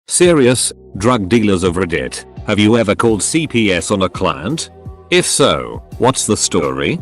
Serious, drug dealers of Reddit, have you ever called CPS on a client? If so, what's the story?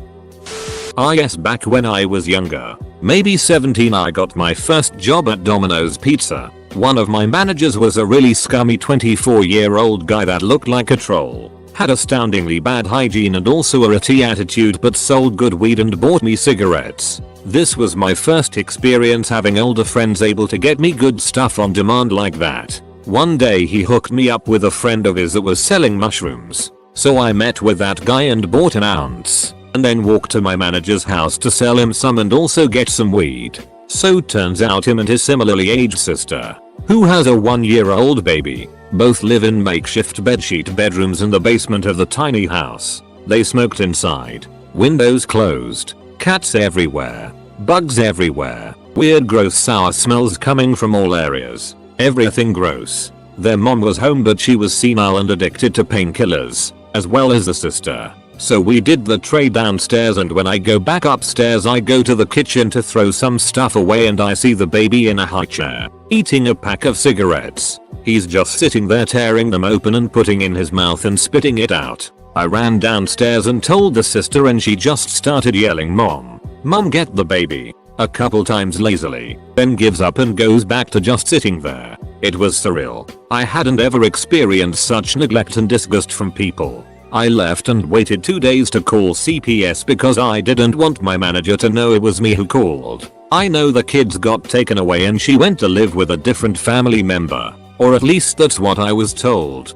Yes, back when I was younger, maybe 17, I got my first job at Domino's Pizza. One of my managers was a really scummy 24-year-old guy that looked like a troll, had astoundingly bad hygiene and also a ratty attitude, but sold good weed and bought me cigarettes. This was my first experience having older friends able to get me good stuff on demand like that. One day he hooked me up with a friend of his that was selling mushrooms. So I met with that guy and bought an ounce, and then walked to my manager's house to sell him some and also get some weed. So turns out him and his similarly aged sister, who has a 1-year-old baby, both live in makeshift bedsheet bedrooms in the basement of the tiny house. They smoked inside, windows closed, cats everywhere, bugs everywhere, weird gross sour smells coming from all areas. Everything gross. Their mom was home but she was senile and addicted to painkillers, as well as the sister. So we did the tray downstairs, and when I go back upstairs I go to the kitchen to throw some stuff away and I see the baby in a high chair, eating a pack of cigarettes. He's just sitting there tearing them open and putting in his mouth and spitting it out. I ran downstairs and told the sister and she just started yelling, "Mom, Mom, get the baby," a couple times lazily, then gives up and goes back to just sitting there. It was surreal. I hadn't ever experienced such neglect and disgust from people. I left and waited 2 days to call CPS because I didn't want my manager to know it was me who called. I know the kids got taken away and she went to live with a different family member, or at least that's what I was told.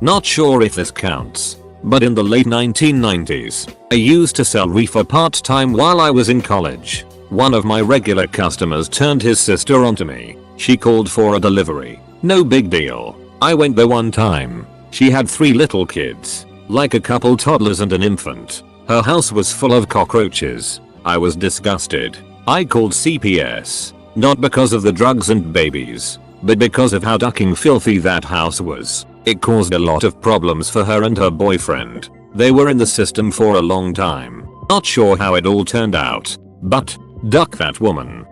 Not sure if this counts, but in the late 1990s, I used to sell reefer part-time while I was in college. One of my regular customers turned his sister onto me. She called for a delivery. No big deal. I went there one time. She had 3 little kids, like a couple toddlers and an infant. Her house was full of cockroaches. I was disgusted. I called CPS, not because of the drugs and babies, but because of how fucking filthy that house was. It caused a lot of problems for her and her boyfriend. They were in the system for a long time. Not sure how it all turned out, but duck that woman.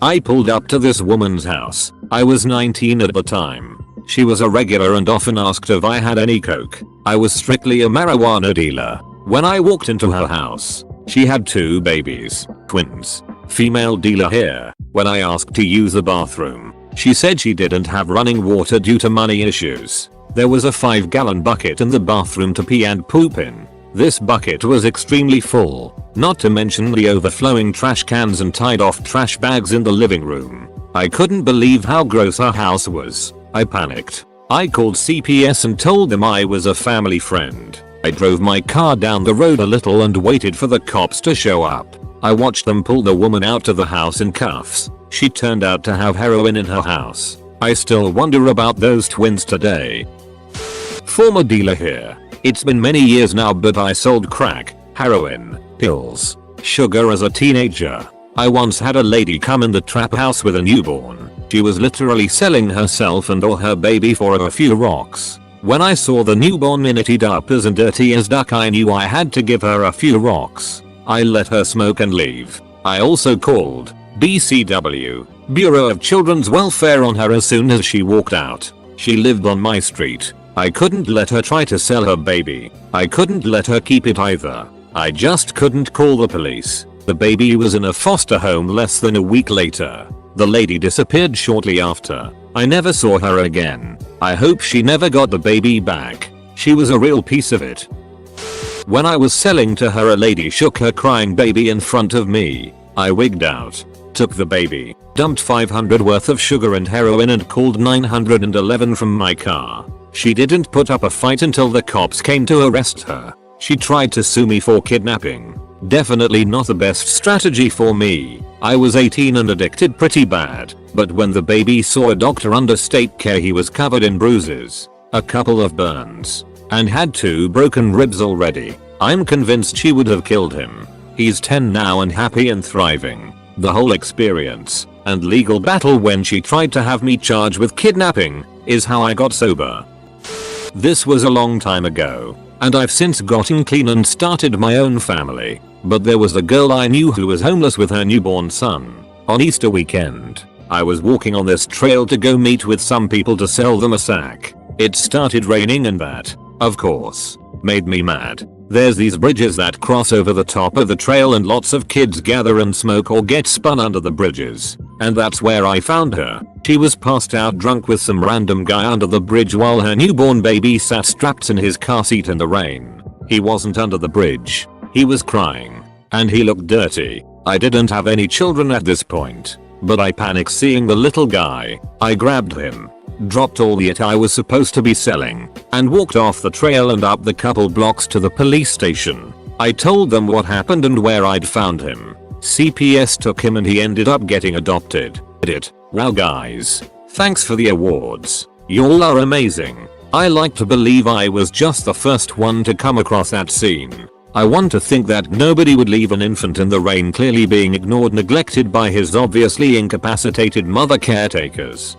I pulled up to this woman's house. I was 19 at the time. She was a regular and often asked if I had any coke. I was strictly a marijuana dealer. When I walked into her house, she had 2 babies, twins. Female dealer here. When I asked to use the bathroom, she said she didn't have running water due to money issues. There was a 5-gallon bucket in the bathroom to pee and poop in. This bucket was extremely full, not to mention the overflowing trash cans and tied off trash bags in the living room. I couldn't believe how gross her house was. I panicked. I called CPS and told them I was a family friend. I drove my car down the road a little and waited for the cops to show up. I watched them pull the woman out of the house in cuffs. She turned out to have heroin in her house. I still wonder about those twins today. Former dealer here. It's been many years now, but I sold crack, heroin, pills, sugar as a teenager. I once had a lady come in the trap house with a newborn. She was literally selling herself and or her baby for a few rocks. When I saw the newborn minted up as and dirty as duck, I knew I had to give her a few rocks. I let her smoke and leave. I also called BCW, Bureau of Children's Welfare, on her as soon as she walked out. She lived on my street. I couldn't let her try to sell her baby. I couldn't let her keep it either. I just couldn't call the police. The baby was in a foster home less than a week later. The lady disappeared shortly after. I never saw her again. I hope she never got the baby back. She was a real piece of it. When I was selling to her, a lady shook her crying baby in front of me. I wigged out, took the baby, dumped $500 worth of sugar and heroin and called 911 from my car. She didn't put up a fight until the cops came to arrest her. She tried to sue me for kidnapping. Definitely not the best strategy for me. I was 18 and addicted pretty bad, but when the baby saw a doctor under state care, he was covered in bruises, a couple of burns, and had 2 broken ribs already. I'm convinced she would have killed him. He's 10 now and happy and thriving. The whole experience and legal battle when she tried to have me charged with kidnapping is how I got sober. This was a long time ago, and I've since gotten clean and started my own family. But there was a girl I knew who was homeless with her newborn son. On Easter weekend, I was walking on this trail to go meet with some people to sell them a sack. It started raining and that, of course, made me mad. There's these bridges that cross over the top of the trail and lots of kids gather and smoke or get spun under the bridges. And that's where I found her. She was passed out drunk with some random guy under the bridge while her newborn baby sat strapped in his car seat in the rain. He wasn't under the bridge. He was crying. And he looked dirty. I didn't have any children at this point. But I panicked seeing the little guy. I grabbed him, dropped all the it I was supposed to be selling, and walked off the trail and up the couple blocks to the police station. I told them what happened and where I'd found him. CPS took him and he ended up getting adopted. Wow guys. Thanks for the awards. Y'all are amazing. I like to believe I was just the first one to come across that scene. I want to think that nobody would leave an infant in the rain clearly being ignored, neglected by his obviously incapacitated mother caretakers.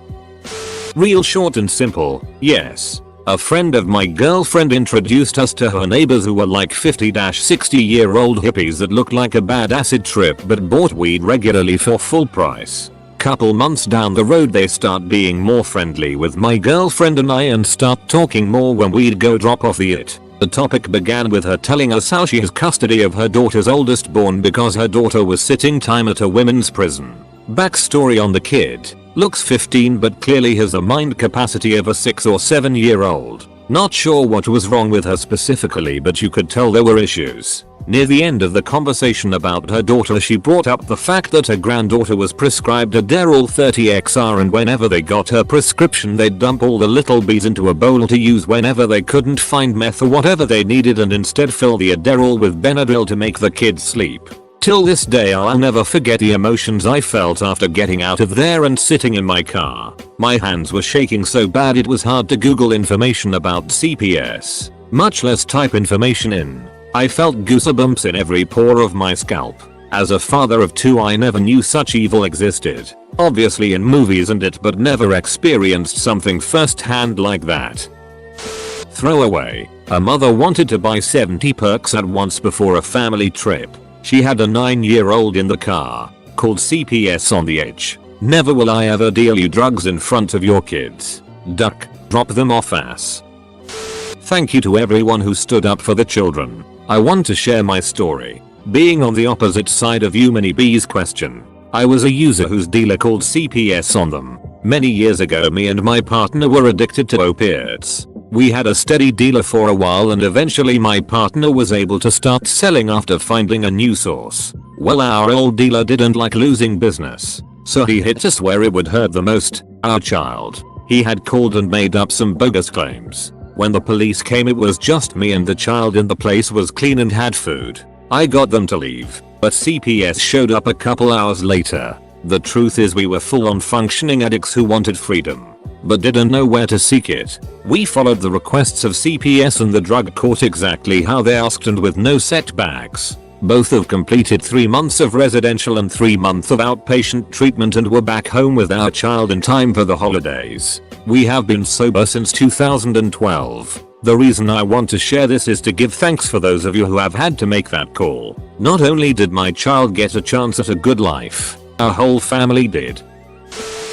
Real short and simple, yes. A friend of my girlfriend introduced us to her neighbors who were like 50-60-year-old hippies that looked like a bad acid trip but bought weed regularly for full price. Couple months down the road they start being more friendly with my girlfriend and I and start talking more when we'd go drop off the it. The topic began with her telling us how she has custody of her daughter's oldest born because her daughter was sitting time at a women's prison. Backstory on the kid. Looks 15 but clearly has a mind capacity of a 6 or 7 year old. Not sure what was wrong with her specifically but you could tell there were issues. Near the end of the conversation about her daughter she brought up the fact that her granddaughter was prescribed Adderall 30XR and whenever they got her prescription they'd dump all the little bees into a bowl to use whenever they couldn't find meth or whatever they needed and instead fill the Adderall with Benadryl to make the kids sleep. Till this day I'll never forget the emotions I felt after getting out of there and sitting in my car. My hands were shaking so bad it was hard to Google information about CPS, much less type information in. I felt goosebumps in every pore of my scalp. As a father of 2 I never knew such evil existed. Obviously in movies and it but never experienced something firsthand like that. Throwaway. A mother wanted to buy 70 perks at once before a family trip. She had a 9-year-old in the car. Called CPS on the edge. Never will I ever deal you drugs in front of your kids. Duck. Drop them off ass. Thank you to everyone who stood up for the children. I want to share my story. Being on the opposite side of you many bees question. I was a user whose dealer called CPS on them. Many years ago me and my partner were addicted to opiates. We had a steady dealer for a while and eventually my partner was able to start selling after finding a new source. Well our old dealer didn't like losing business. So he hit us where it would hurt the most, our child. He had called and made up some bogus claims. When the police came it was just me and the child and the place was clean and had food. I got them to leave, but CPS showed up a couple hours later. The truth is we were full on functioning addicts who wanted freedom, but didn't know where to seek it. We followed the requests of CPS and the drug court exactly how they asked and with no setbacks. Both have completed 3 months of residential and 3 months of outpatient treatment and were back home with our child in time for the holidays. We have been sober since 2012. The reason I want to share this is to give thanks for those of you who have had to make that call. Not only did my child get a chance at a good life, our whole family did.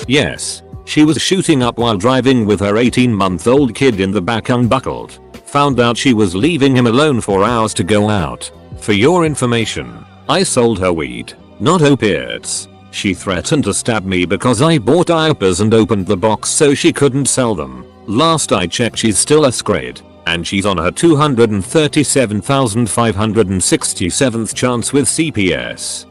Yes, she was shooting up while driving with her 18-month-old kid in the back unbuckled. Found out she was leaving him alone for hours to go out. For your information, I sold her weed, not opiates. She threatened to stab me because I bought diapers and opened the box so she couldn't sell them. Last I checked she's still a scred, and she's on her 237,567th chance with CPS.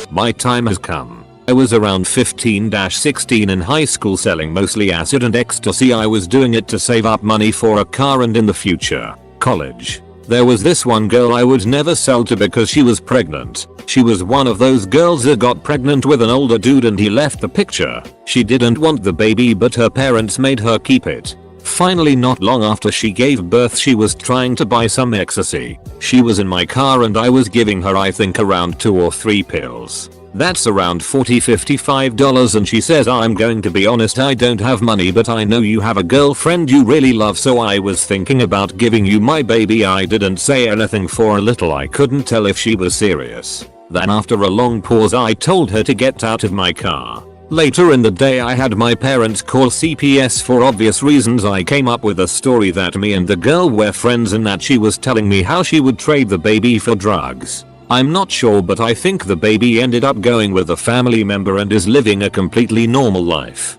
My time has come. I was around 15-16 in high school selling mostly acid and ecstasy. I was doing it to save up money for a car and in the future, college. There was this one girl I would never sell to because she was pregnant. She was one of those girls that got pregnant with an older dude and he left the picture. She didn't want the baby but her parents made her keep it. Finally, not long after she gave birth she was trying to buy some ecstasy. She was in my car and I was giving her I think around 2 or 3 pills. That's around $40-$55 and she says I'm going to be honest I don't have money but I know you have a girlfriend you really love so I was thinking about giving you my baby. I didn't say anything for a little. I couldn't tell if she was serious. Then after a long pause I told her to get out of my car. Later in the day I had my parents call CPS for obvious reasons. I came up with a story that me and the girl were friends and that she was telling me how she would trade the baby for drugs. I'm not sure, but I think the baby ended up going with a family member and is living a completely normal life.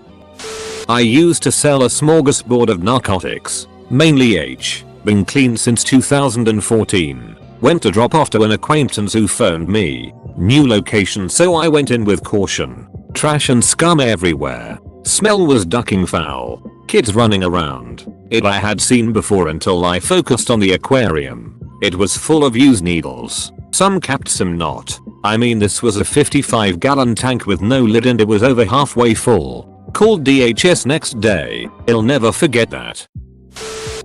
I used to sell a smorgasbord of narcotics, mainly H. Been clean since 2014. Went to drop off to an acquaintance who phoned me. New location, so I went in with caution. Trash and scum everywhere. Smell was ducking foul. Kids running around. It I had seen before until I focused on the aquarium. It was full of used needles. Some capped, some not. I mean, this was a 55-gallon tank with no lid and it was over halfway full. Called DHS next day. I'll never forget that.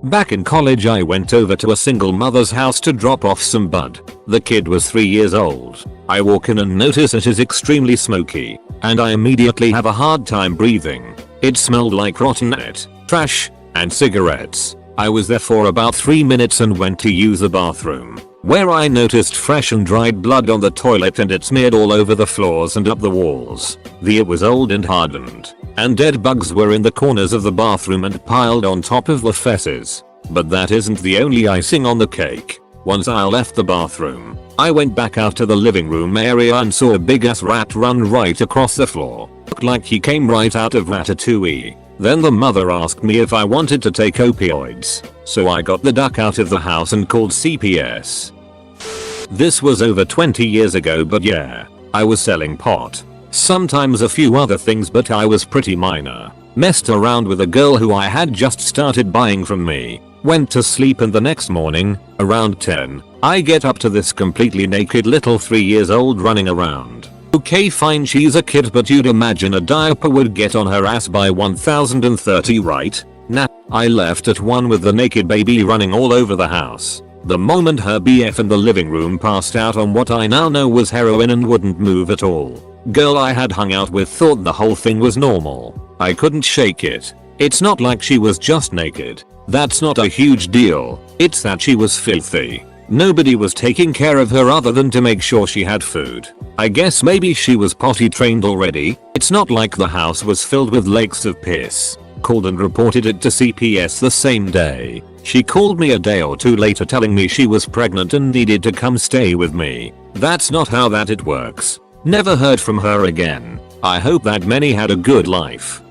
Back in college I went over to a single mother's house to drop off some bud. The kid was 3 years old. I walk in and notice it is extremely smoky, and I immediately have a hard time breathing. It smelled like rotten net, trash, and cigarettes. I was there for about 3 minutes and went to use the bathroom, where I noticed fresh and dried blood on the toilet and it smeared all over the floors and up the walls. It was old and hardened, and dead bugs were in the corners of the bathroom and piled on top of the fesses. But that isn't the only icing on the cake. Once I left the bathroom, I went back out to the living room area and saw a big ass rat run right across the floor. Looked like he came right out of Ratatouille. Then the mother asked me if I wanted to take opioids, so I got the duck out of the house and called CPS. This was over 20 years ago, but yeah, I was selling pot. Sometimes a few other things, but I was pretty minor. Messed around with a girl who I had just started buying from me. Went to sleep and the next morning, around 10, I get up to this completely naked little 3 years old running around. Okay, fine, she's a kid, but you'd imagine a diaper would get on her ass by 1030, right? Nah, I left at 1 with the naked baby running all over the house. The moment her BF in the living room passed out on what I now know was heroin and wouldn't move at all. Girl I had hung out with thought the whole thing was normal. I couldn't shake it. It's not like she was just naked. That's not a huge deal. It's that she was filthy. Nobody was taking care of her other than to make sure she had food. I guess maybe she was potty trained already. It's not like the house was filled with lakes of piss. Called and reported it to CPS the same day. She called me a day or two later telling me she was pregnant and needed to come stay with me. That's not how that it works. Never heard from her again. I hope that many had a good life.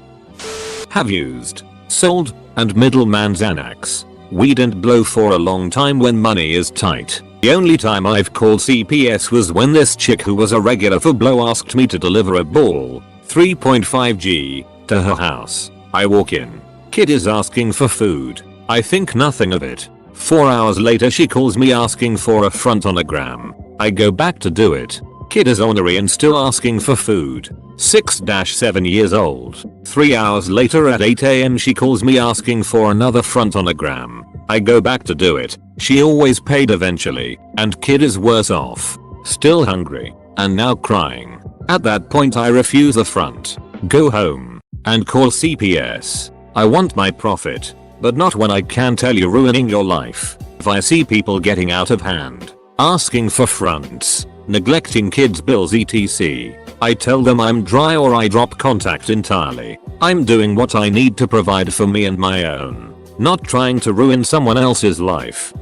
Have used, sold, and middleman Xanax, weed and blow for a long time when money is tight. The only time I've called CPS was when this chick who was a regular for blow asked me to deliver a ball, 3.5G, to her house. I walk in. Kid is asking for food. I think nothing of it. 4 hours later she calls me asking for a front on a gram. I go back to do it. Kid is ornery and still asking for food. 6-7 years old. 3 hours later at 8 AM she calls me asking for another front on a gram. I go back to do it. She always paid eventually, and kid is worse off. Still hungry, and now crying. At that point I refuse the front, go home, and call CPS. I want my profit, but not when I can tell you ruining your life. If I see people getting out of hand, asking for fronts, neglecting kids' bills etc., I tell them I'm dry or I drop contact entirely. I'm doing what I need to provide for me and my own, not trying to ruin someone else's life.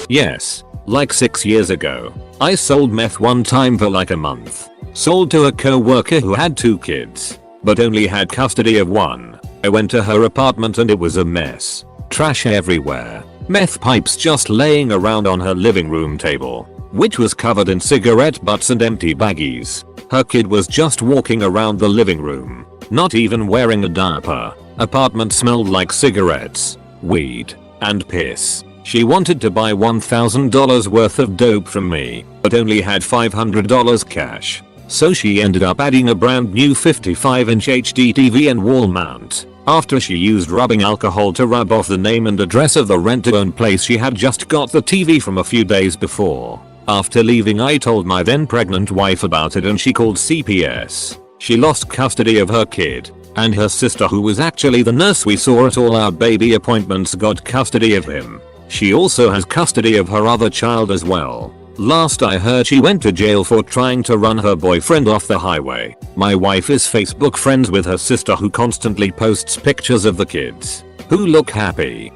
Yes, like 6 years ago, I sold meth one time for like a month. Sold to a co-worker who had 2 kids, but only had custody of one. I went to her apartment and it was a mess. Trash everywhere. Meth pipes just laying around on her living room table, which was covered in cigarette butts and empty baggies. Her kid was just walking around the living room, not even wearing a diaper. Apartment smelled like cigarettes, weed, and piss. She wanted to buy $1,000 worth of dope from me, but only had $500 cash. So she ended up adding a brand new 55-inch HD TV and wall mount, after she used rubbing alcohol to rub off the name and address of the rent-to-own place she had just got the TV from a few days before. After leaving I told my then pregnant wife about it and she called CPS. She lost custody of her kid, and her sister, who was actually the nurse we saw at all our baby appointments, got custody of him. She also has custody of her other child as well. Last I heard she went to jail for trying to run her boyfriend off the highway. My wife is Facebook friends with her sister who constantly posts pictures of the kids, who look happy.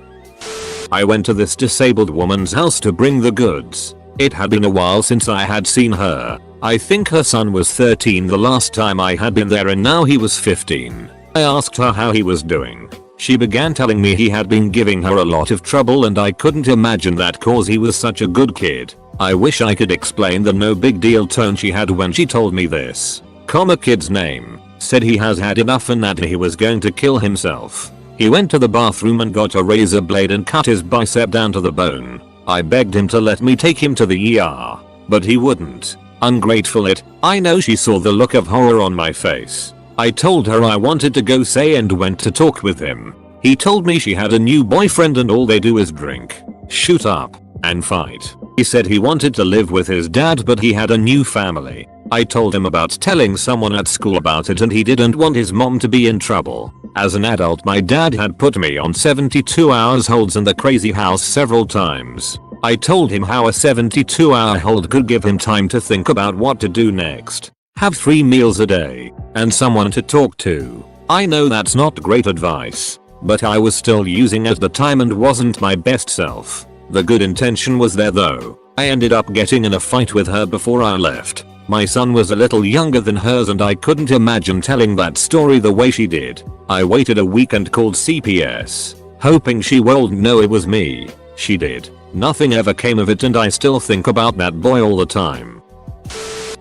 I went to this disabled woman's house to bring the goods. It had been a while since I had seen her. I think her son was 13 the last time I had been there and now he was 15. I asked her how he was doing. She began telling me he had been giving her a lot of trouble and I couldn't imagine that cause he was such a good kid. I wish I could explain the no big deal tone she had when she told me this. Kid's name. Said he has had enough and that he was going to kill himself. He went to the bathroom and got a razor blade and cut his bicep down to the bone. I begged him to let me take him to the ER. But he wouldn't. Ungrateful it. I know she saw the look of horror on my face. I told her I wanted to go say and went to talk with him. He told me she had a new boyfriend and all they do is drink, shoot up, and fight. He said he wanted to live with his dad but he had a new family. I told him about telling someone at school about it and he didn't want his mom to be in trouble. As an adult my dad had put me on 72 hours holds in the crazy house several times. I told him how a 72-hour hold could give him time to think about what to do next. Have 3 meals a day, and someone to talk to. I know that's not great advice, but I was still using at the time and wasn't my best self. The good intention was there though. I ended up getting in a fight with her before I left. My son was a little younger than hers and I couldn't imagine telling that story the way she did. I waited a week and called CPS, hoping she wouldn't know it was me. She did. Nothing ever came of it and I still think about that boy all the time.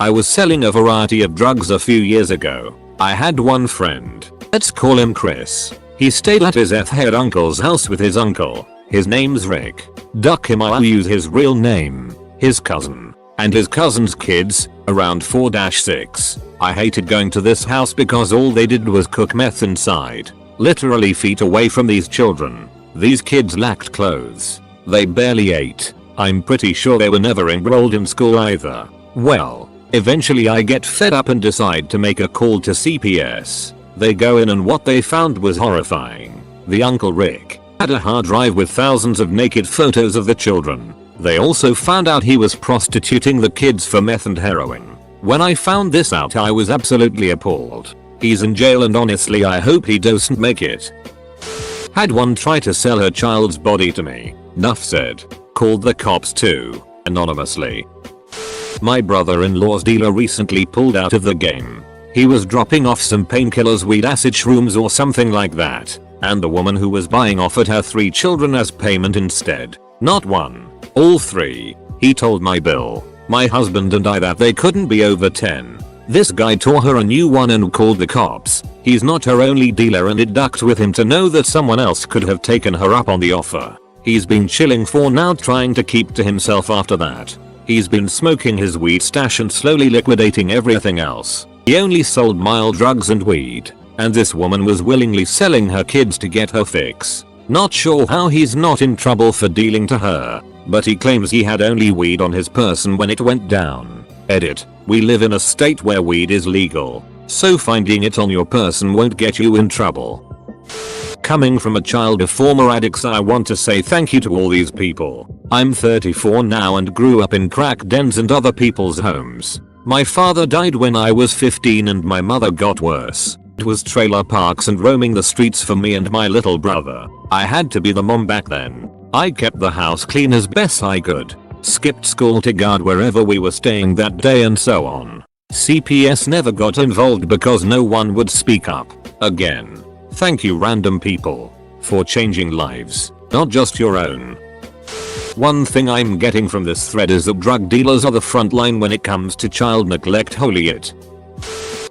I was selling a variety of drugs a few years ago. I had one friend. Let's call him Chris. He stayed at his F-head uncle's house with his uncle. His name's Rick. Duck him, I'll use his real name. His cousin. And his cousin's kids, around 4-6. I hated going to this house because all they did was cook meth inside. Literally feet away from these children. These kids lacked clothes. They barely ate. I'm pretty sure they were never enrolled in school either. Well, eventually I get fed up and decide to make a call to CPS. They go in and what they found was horrifying. The Uncle Rick had a hard drive with thousands of naked photos of the children. They also found out he was prostituting the kids for meth and heroin. When I found this out I was absolutely appalled. He's in jail and honestly I hope he doesn't make it. Had one try to sell her child's body to me. Nuff said. Called the cops too. Anonymously. My brother-in-law's dealer recently pulled out of the game. He was dropping off some painkillers, weed, acid, shrooms or something like that. And the woman who was buying offered her 3 children as payment instead. Not one. All 3. He told my bill, my husband and I that they couldn't be over 10. This guy tore her a new one and called the cops. He's not her only dealer and it ducked with him to know that someone else could have taken her up on the offer. He's been chilling for now, trying to keep to himself after that. He's been smoking his weed stash and slowly liquidating everything else. He only sold mild drugs and weed. And this woman was willingly selling her kids to get her fix. Not sure how he's not in trouble for dealing to her, but he claims he had only weed on his person when it went down. Edit. We live in a state where weed is legal, so finding it on your person won't get you in trouble. Coming from a child of former addicts, I want to say thank you to all these people. I'm 34 now and grew up in crack dens and other people's homes. My father died when I was 15 and my mother got worse. It was trailer parks and roaming the streets for me and my little brother. I had to be the mom back then. I kept the house clean as best I could. Skipped school to guard wherever we were staying that day and so on. CPS never got involved because no one would speak up. Again, thank you random people for changing lives, not just your own. One thing I'm getting from this thread is that drug dealers are the front line when it comes to child neglect. Holy it.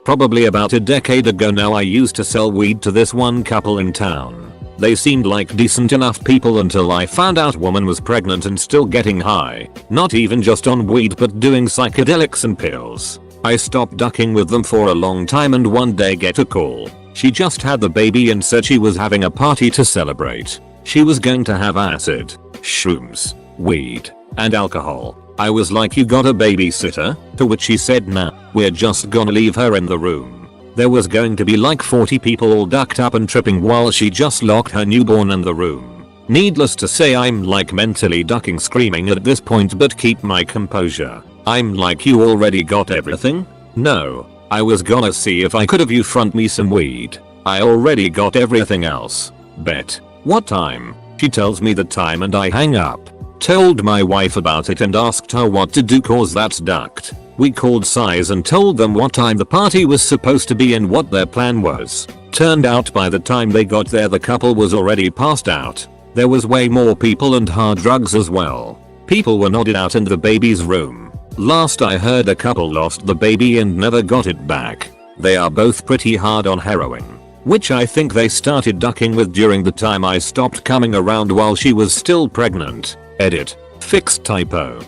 Probably about a decade ago now I used to sell weed to this one couple in town. They seemed like decent enough people until I found out woman was pregnant and still getting high. Not even just on weed but doing psychedelics and pills. I stopped ducking with them for a long time and one day get a call. She just had the baby and said she was having a party to celebrate. She was going to have acid, shrooms, weed, and alcohol. I was like, you got a babysitter? To which she said, nah, we're just gonna leave her in the room. There was going to be like 40 people all ducked up and tripping while she just locked her newborn in the room. Needless to say, I'm like mentally ducking screaming at this point, but keep my composure. I'm like, you already got everything? No. I was gonna see if I could have you front me some weed. I already got everything else. Bet. What time? She tells me the time and I hang up. Told my wife about it and asked her what to do cause that's ducked. We called size and told them what time the party was supposed to be and what their plan was. Turned out by the time they got there the couple was already passed out. There was way more people and hard drugs as well. People were nodded out in the baby's room. Last I heard a couple lost the baby and never got it back. They are both pretty hard on heroin, which I think they started ducking with during the time I stopped coming around while she was still pregnant. Edit. Fixed typo.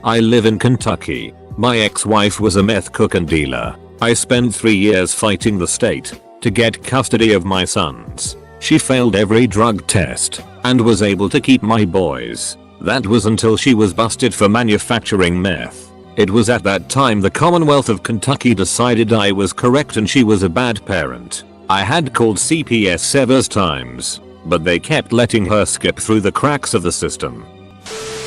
I live in Kentucky. My ex-wife was a meth cook and dealer. I spent 3 years fighting the state to get custody of my sons. She failed every drug test and was able to keep my boys. That was until she was busted for manufacturing meth. It was at that time the Commonwealth of Kentucky decided I was correct and she was a bad parent. I had called CPS several times, but they kept letting her skip through the cracks of the system.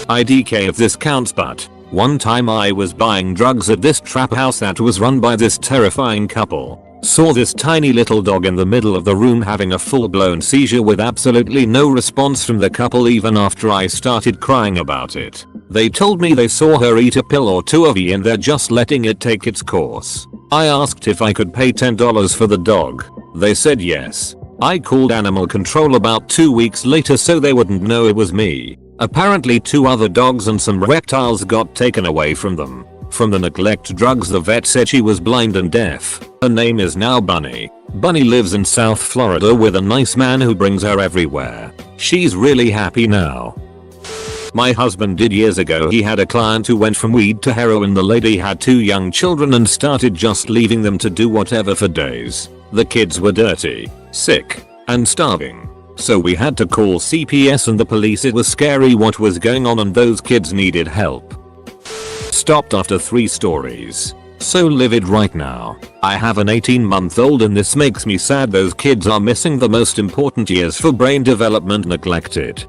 IDK if this counts, but one time I was buying drugs at this trap house that was run by this terrifying couple. Saw this tiny little dog in the middle of the room having a full-blown seizure with absolutely no response from the couple even after I started crying about it. They told me they saw her eat a pill or two of E and they're just letting it take its course. I asked if I could pay $10 for the dog. They said yes. I called animal control about 2 weeks later so they wouldn't know it was me. Apparently 2 other dogs and some reptiles got taken away from them. From the neglect drugs the vet said she was blind and deaf. Her name is now Bunny. Bunny lives in South Florida with a nice man who brings her everywhere. She's really happy now. My husband did years ago. He had a client who went from weed to heroin. The lady had 2 young children and started just leaving them to do whatever for days. The kids were dirty, sick, and starving. So we had to call CPS and the police. It was scary what was going on and those kids needed help. Stopped after 3 stories. So livid right now. I have an 18-month-old and this makes me sad. Those kids are missing the most important years for brain development neglected.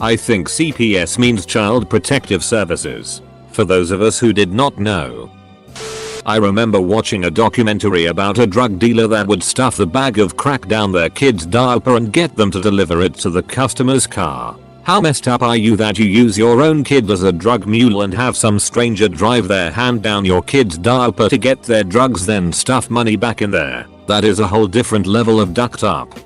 I think CPS means Child Protective Services. For those of us who did not know. I remember watching a documentary about a drug dealer that would stuff a bag of crack down their kid's diaper and get them to deliver it to the customer's car. How messed up are you that you use your own kid as a drug mule and have some stranger drive their hand down your kid's diaper to get their drugs then stuff money back in there? That is a whole different level of ducked up.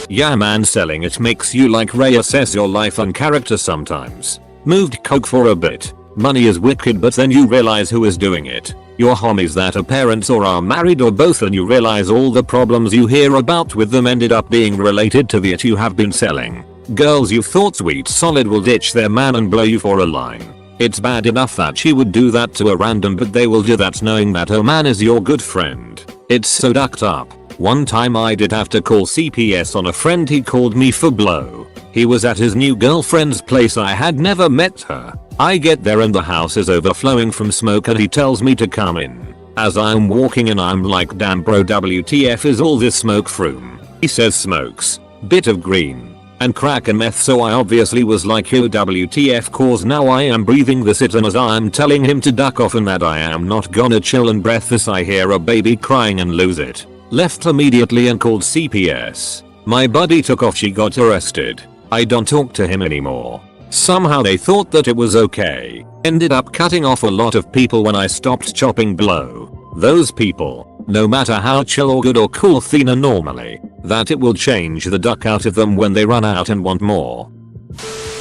Yeah man, selling it makes you like reassess your life and character sometimes. Moved coke for a bit. Money is wicked but then you realize who is doing it. Your homies that are parents or are married or both and you realize all the problems you hear about with them ended up being related to the it you have been selling. Girls you thought sweet solid will ditch their man and blow you for a line. It's bad enough that she would do that to a random but they will do that knowing that her man is your good friend. It's so ducked up. One time I did have to call CPS on a friend. He called me for blow. He was at his new girlfriend's place. I had never met her. I get there and the house is overflowing from smoke and he tells me to come in. As I'm walking in I'm like, damn bro, WTF is all this smoke from? He says smokes, bit of green, and crack and meth, so I obviously was like, yo WTF, cause now I am breathing this it, and as I'm telling him to duck off and that I am not gonna chill and breath this, I hear a baby crying and lose it. Left immediately and called CPS. My buddy took off, she got arrested. I don't talk to him anymore. Somehow they thought that it was okay. Ended up cutting off a lot of people when I stopped chopping blow. Those people, no matter how chill or good or cool Thina normally, that it will change the duck out of them when they run out and want more.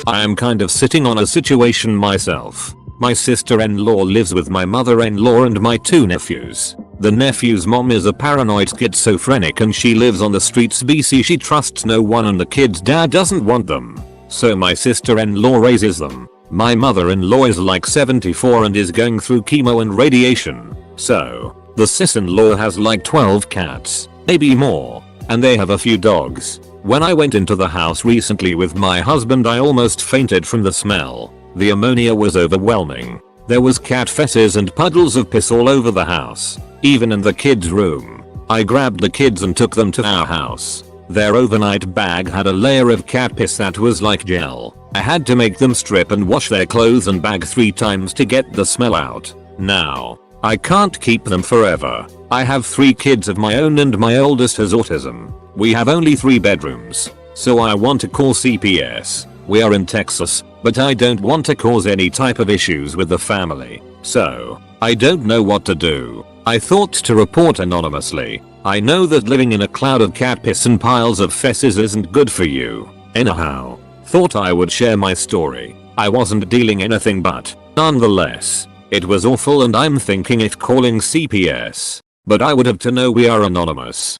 I am kind of sitting on a situation myself. My sister-in-law lives with my mother-in-law and my 2 nephews. The nephew's mom is a paranoid schizophrenic and she lives on the streets BC. She trusts no one and the kid's dad doesn't want them. So my sister-in-law raises them. My mother-in-law is like 74 and is going through chemo and radiation. So, the sis-in-law has like 12 cats, maybe more, and they have a few dogs. When I went into the house recently with my husband I almost fainted from the smell. The ammonia was overwhelming. There was cat feces and puddles of piss all over the house, even in the kids' room. I grabbed the kids and took them to our house. Their overnight bag had a layer of cat piss that was like gel. I had to make them strip and wash their clothes and bag 3 times to get the smell out. Now, I can't keep them forever. I have 3 kids of my own and my oldest has autism. We have only 3 bedrooms. So I want to call CPS. We are in Texas, but I don't want to cause any type of issues with the family. So, I don't know what to do. I thought to report anonymously. I know that living in a cloud of cat piss and piles of fesses isn't good for you. Anyhow, thought I would share my story. I wasn't dealing anything but, nonetheless, it was awful and I'm thinking if calling CPS. But I would have to know we are anonymous.